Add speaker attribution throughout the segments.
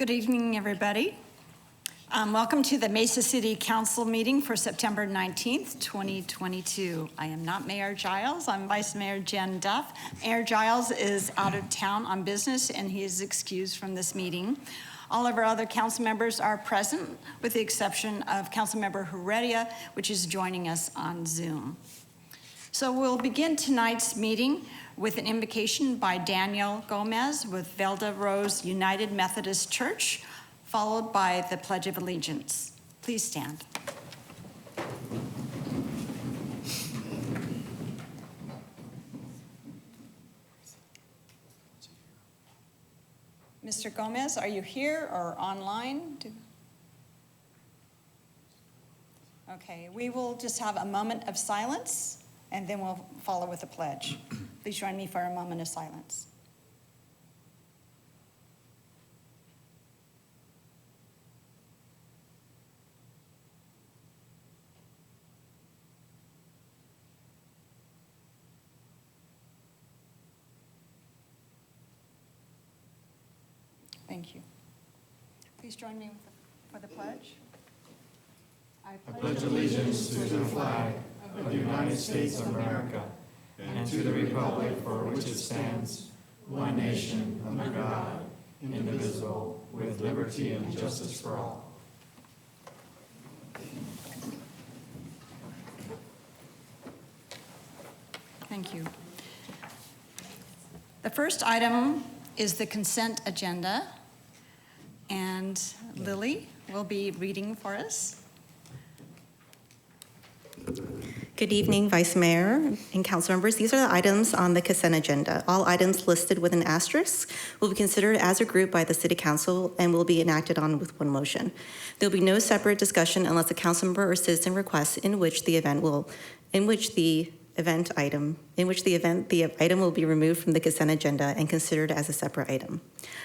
Speaker 1: Good evening, everybody. Welcome to the Mesa City Council meeting for September 19th, 2022. I am not Mayor Giles, I'm Vice Mayor Jen Duff. Mayor Giles is out of town on business and he is excused from this meeting. All of our other council members are present with the exception of Councilmember Heredia, which is joining us on Zoom. So we'll begin tonight's meeting with an invocation by Daniel Gomez with Velda Rose United Methodist Church, followed by the Pledge of Allegiance. Please stand. Mr. Gomez, are you here or online? Okay, we will just have a moment of silence and then we'll follow with the pledge. Please join me for a moment of silence. Thank you. Please join me for the pledge.
Speaker 2: I pledge allegiance to the flag of the United States of America and to the republic for which it stands, one nation, under God, indivisible, with liberty and justice for all.
Speaker 1: Thank you. The first item is the consent agenda, and Lily will be reading for us.
Speaker 3: Good evening, Vice Mayor and council members. These are the items on the consent agenda. All items listed with an asterisk will be considered as a group by the City Council and will be enacted on with one motion. There will be no separate discussion unless a council member or citizen requests in which the item will be removed from the consent agenda and considered as a separate item.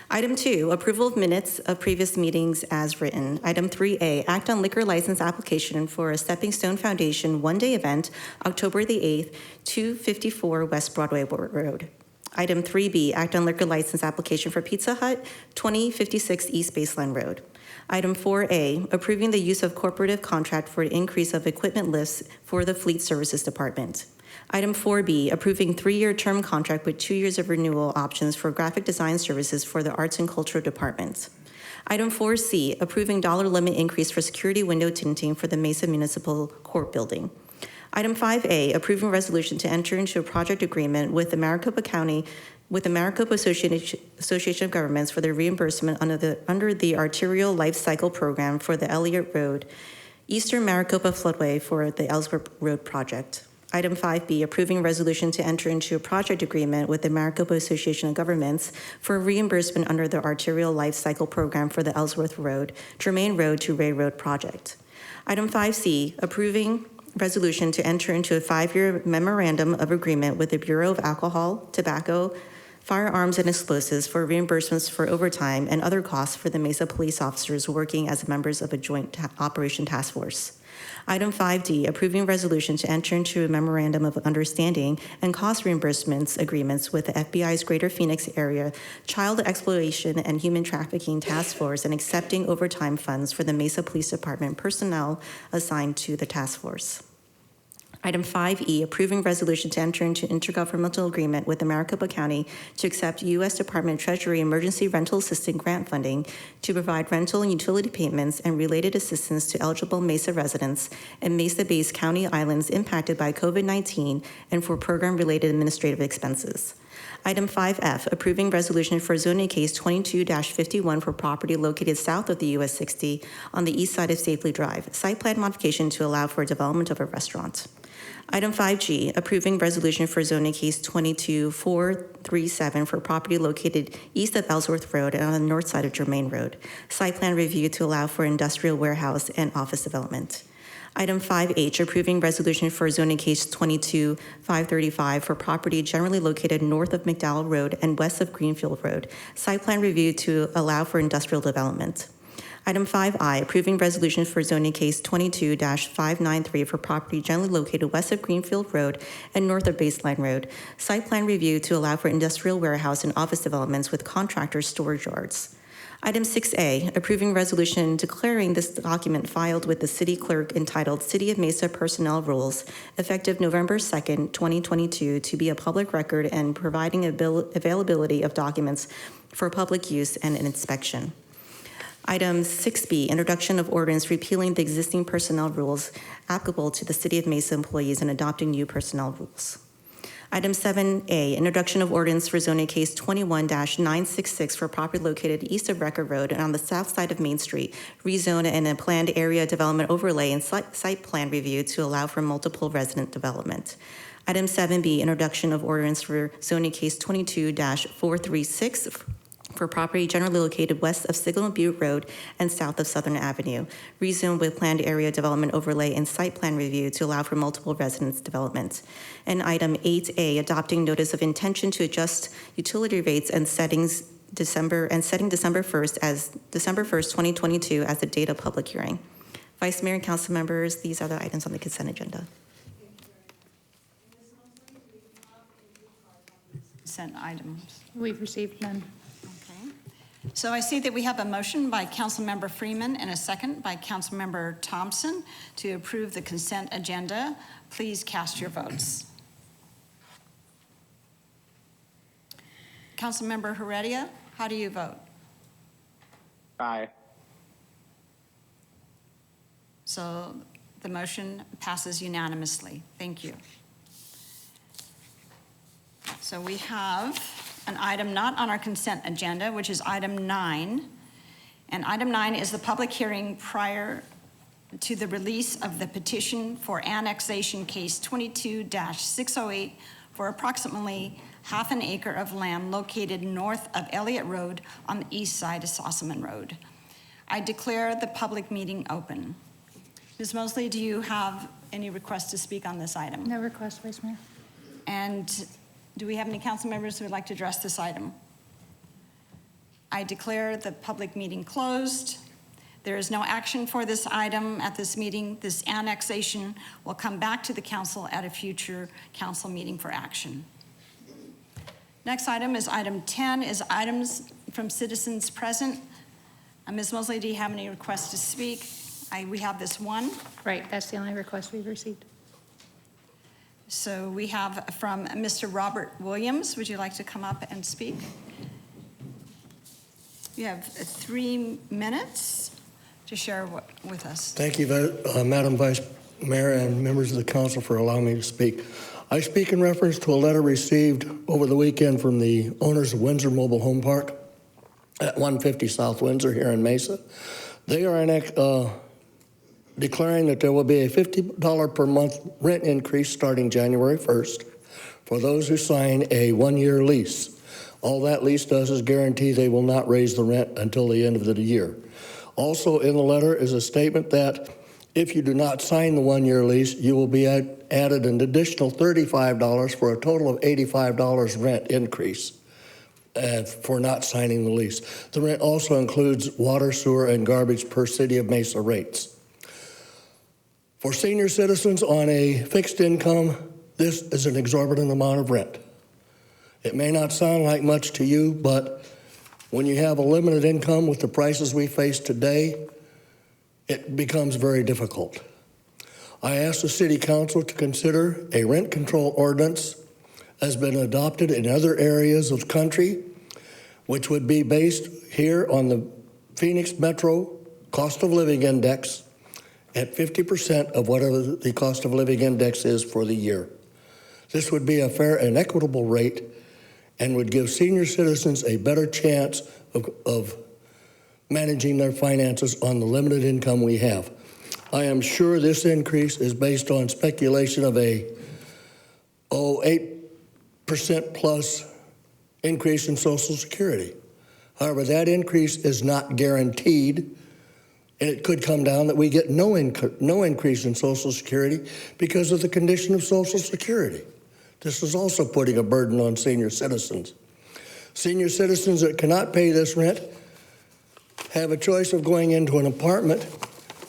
Speaker 3: Item 2, approval of minutes of previous meetings as written. Item 3A, act on liquor license application for a Stepping Stone Foundation one-day event, October the 8th, 254 West Broadway Road. Item 3B, act on liquor license application for Pizza Hut, 2056 East Baseline Road. Item 4A, approving the use of cooperative contract for an increase of equipment lifts for the Fleet Services Department. Item 4B, approving 3-year term contract with 2 years of renewal options for graphic design services for the Arts and Culture Department. Item 4C, approving dollar limit increase for security window tinting for the Mesa Municipal Court Building. Item 5A, approving resolution to enter into a project agreement with the Maricopa Association of Governments for the reimbursement under the Arterial Life Cycle Program for the Elliott Road, Eastern Maricopa Floodway for the Ellsworth Road project. Item 5B, approving resolution to enter into a project agreement with the Maricopa Association of Governments for reimbursement under the Arterial Life Cycle Program for the Ellsworth Road, Germain Road to Ray Road project. Item 5C, approving resolution to enter into a 5-year memorandum of agreement with the Bureau of Alcohol, Tobacco, Firearms and Explosives for reimbursements for overtime and other costs for the Mesa police officers working as members of a joint operation task force. Item 5D, approving resolution to enter into a memorandum of understanding and cost reimbursements agreements with the FBI's Greater Phoenix Area Child Exploitation and Human Trafficking Task Force and accepting overtime funds for the Mesa Police Department personnel assigned to the task force. Item 5E, approving resolution to enter into intergovernmental agreement with Maricopa County to accept U.S. Department of Treasury Emergency Rental Assistance Grant funding to provide rental and utility payments and related assistance to eligible Mesa residents and Mesa-based county islands impacted by COVID-19 and for program-related administrative expenses. Item 5F, approving resolution for zoning case 22-51 for property located south of the US 60 on the east side of Safely Drive, site plan modification to allow for development of a restaurant. Item 5G, approving resolution for zoning case 22437 for property located east of Ellsworth Road and on the north side of Germain Road, site plan review to allow for industrial warehouse and office development. Item 5H, approving resolution for zoning case 22535 for property generally located north of McDowell Road and west of Greenfield Road, site plan review to allow for industrial development. Item 5I, approving resolution for zoning case 22-593 for property generally located west of Greenfield Road and north of Baseline Road. Site plan review to allow for industrial warehouse and office developments with contractor storage yards. Item 6A, approving resolution declaring this document filed with the city clerk entitled City of Mesa Personnel Rules, effective November 2nd, 2022, to be a public record and providing availability of documents for public use and inspection. Item 6B, introduction of ordinance repealing the existing personnel rules applicable to the City of Mesa employees and adopting new personnel rules. Item 7A, introduction of ordinance for zoning case 21-966 for property located east of Record Road and on the south side of Main Street, rezone and a planned area development overlay and site plan review to allow for multiple resident development. Item 7B, introduction of ordinance for zoning case 22-436 for property generally located west of Signal Butte Road and south of Southern Avenue, rezone with planned area development overlay and site plan review to allow for multiple residence development. And item 8A, adopting notice of intention to adjust utility rates and setting December 1st as December 1st, 2022 as the date of public hearing. Vice Mayor and council members, these are the items on the consent agenda.
Speaker 1: Consent items.
Speaker 4: We've received none.
Speaker 1: Okay. So I see that we have a motion by Councilmember Freeman and a second by Councilmember Thompson to approve the consent agenda. Please cast your votes. Councilmember Heredia, how do you vote?
Speaker 5: Aye.
Speaker 1: So the motion passes unanimously. Thank you. So we have an item not on our consent agenda, which is item 9. And item 9 is the public hearing prior to the release of the petition for annexation case 22-608 for approximately half an acre of land located north of Elliott Road on the east side of Sossaman Road. I declare the public meeting open. Ms. Mosley, do you have any requests to speak on this item?
Speaker 4: No request, Vice Mayor.
Speaker 1: And do we have any council members who would like to address this item? I declare the public meeting closed. There is no action for this item at this meeting. This annexation will come back to the council at a future council meeting for action. Next item is item 10, is items from citizens present. Ms. Mosley, do you have any requests to speak? We have this one.
Speaker 4: Right, that's the only request we've received.
Speaker 1: So we have from Mr. Robert Williams. Would you like to come up and speak? You have 3 minutes to share with us.
Speaker 6: Thank you, Madam Vice Mayor and members of the council for allowing me to speak. I speak in reference to a letter received over the weekend from the owners of Windsor Mobile Home Park at 150 South Windsor here in Mesa. They are declaring that there will be a $50 per month rent increase starting January 1st for those who sign a 1-year lease. All that lease does is guarantee they will not raise the rent until the end of the year. Also in the letter is a statement that if you do not sign the 1-year lease, you will be added an additional $35 for a total of $85 rent increase for not signing the lease. The rent also includes water, sewer, and garbage per City of Mesa rates. For senior citizens on a fixed income, this is an exorbitant amount of rent. It may not sound like much to you, but when you have a limited income with the prices we face today, it becomes very difficult. I asked the City Council to consider a rent control ordinance has been adopted in other areas of the country, which would be based here on the Phoenix Metro Cost of Living Index at 50% of whatever the cost of living index is for the year. This would be a fair and equitable rate and would give senior citizens a better chance of managing their finances on the limited income we have. I am sure this increase is based on speculation of a 8% plus increase in Social Security. However, that increase is not guaranteed, and it could come down that we get no increase in Social Security because of the condition of Social Security. This is also putting a burden on senior citizens. Senior citizens that cannot pay this rent have a choice of going into an apartment,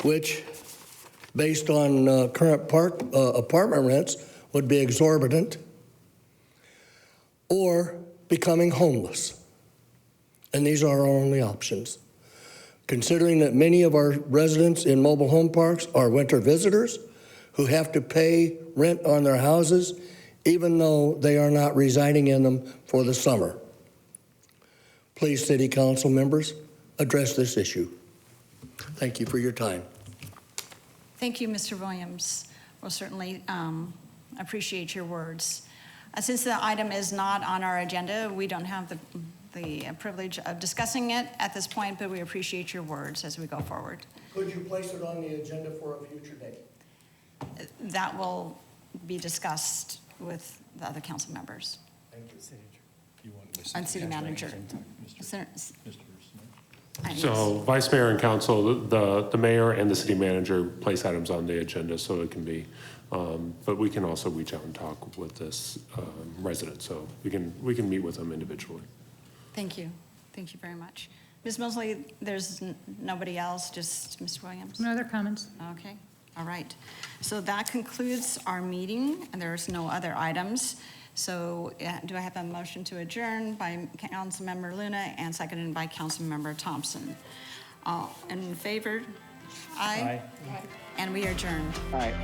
Speaker 6: which, based on current apartment rents, would be exorbitant, or becoming homeless. and these are our only options. Considering that many of our residents in mobile home parks are winter visitors who have to pay rent on their houses even though they are not residing in them for the summer. Please, City Council members, address this issue. Thank you for your time.
Speaker 1: Thank you, Mr. Williams. We'll certainly appreciate your words. Since the item is not on our agenda, we don't have the privilege of discussing it at this point, but we appreciate your words as we go forward.
Speaker 6: Could you place it on the agenda for a future date?
Speaker 1: That will be discussed with the other council members
Speaker 6: Thank you.
Speaker 1: and city manager.
Speaker 2: So Vice Mayor and Council, the mayor and the city manager place items on the agenda so it can be, but we can also reach out and talk with this resident. So we can meet with them individually.
Speaker 1: Thank you. Thank you very much. Ms. Mosley, there's nobody else, just Mr. Williams?
Speaker 4: No other comments?
Speaker 1: Okay, all right. So that concludes our meeting, and there's no other items. So do I have a motion to adjourn by Councilmember Luna and seconded by Councilmember Thompson? All in favor? Aye. And we are adjourned.
Speaker 5: Aye.